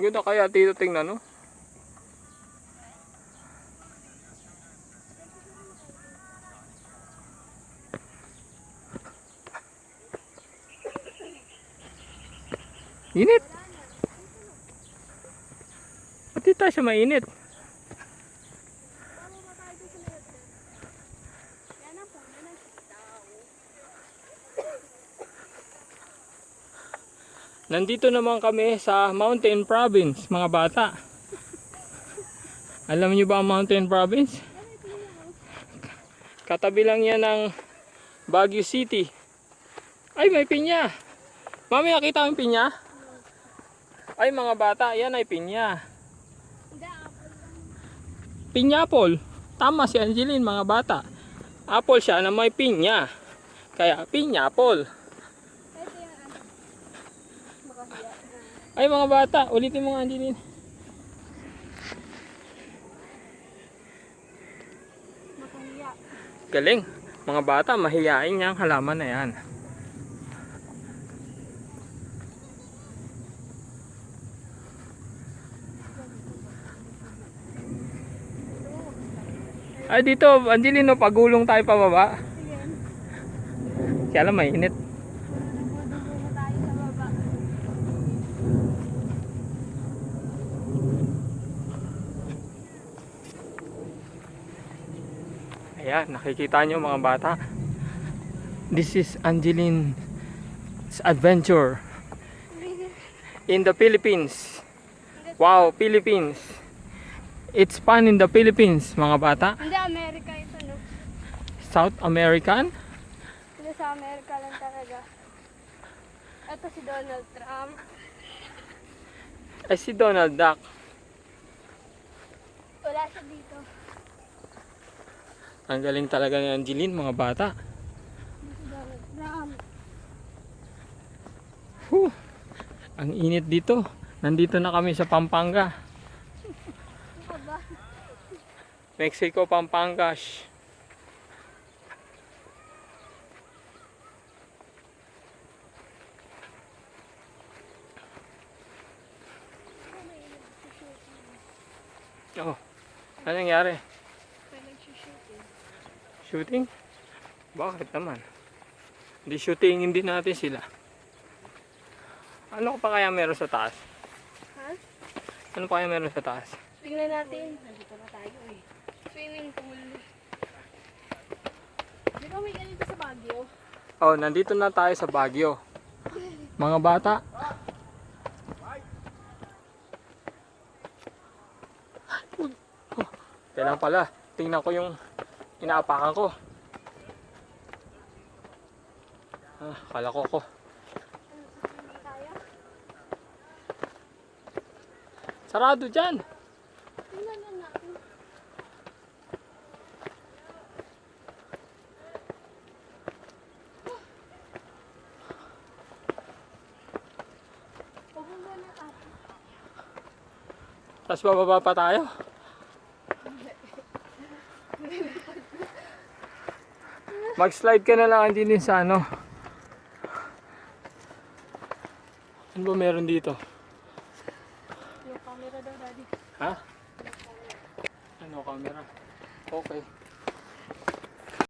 Ganda kaya dito, tingnan, no? Init. Pati tayo sa mainit. Nandito naman kami sa Mountain Province, mga bata. Alam niyo ba ang Mountain Province? Katabi lang yan ng Baguio City. Ay, may pinya. Mami, nakita mo yung pinya? Ay, mga bata, yan ay pinya. Pinya-apple. Tama si Angeline, mga bata. Apple siya na may pinya. Kaya pinya-apple. Ay, mga bata, ulitin mo nga, Angeline. Galing. Mga bata, mahihain niyang halaman na yan. Ay, dito, Angelino, pagulong tayo pababa. Kaya lang, mainit. Ayan, nakikita nyo mga bata. This is Angeline's adventure in the Philippines. Wow, Philippines. It's fun in the Philippines, mga bata. Hindi, Amerika ito, no? South American? Hindi, sa Amerika lang talaga. Ito si Donald Trump. Ay, si Donald Duck. Wala siya dito. Ang galing talaga ni Angeline, mga bata. Hindi si Donald Trump. Ang init dito. Nandito na kami sa Pampanga. Ano ba? Mexico, Pampangas. Oh, ano nangyari? May nagsushooting. Shooting? Bakit naman? Hindi shootingin din natin sila. Ano pa kaya meron sa taas? Ha? Ano pa kaya meron sa taas? Tingnan natin. Nandito na tayo eh. Swimming pool. Di ba may ganito sa Baguio? Oh, nandito na tayo sa Baguio. Mga bata. Oh, kailan pala. Tingnan ko yung inaapakan ko. Kala ko. Sarado dyan. Tingnan na natin. Pababa na tayo. Tapos bababa pa tayo. Mag-slide ka na lang din sa ano. Ano ba meron dito? Yung camera daw, Daddy. Ha? Ano camera? Okay.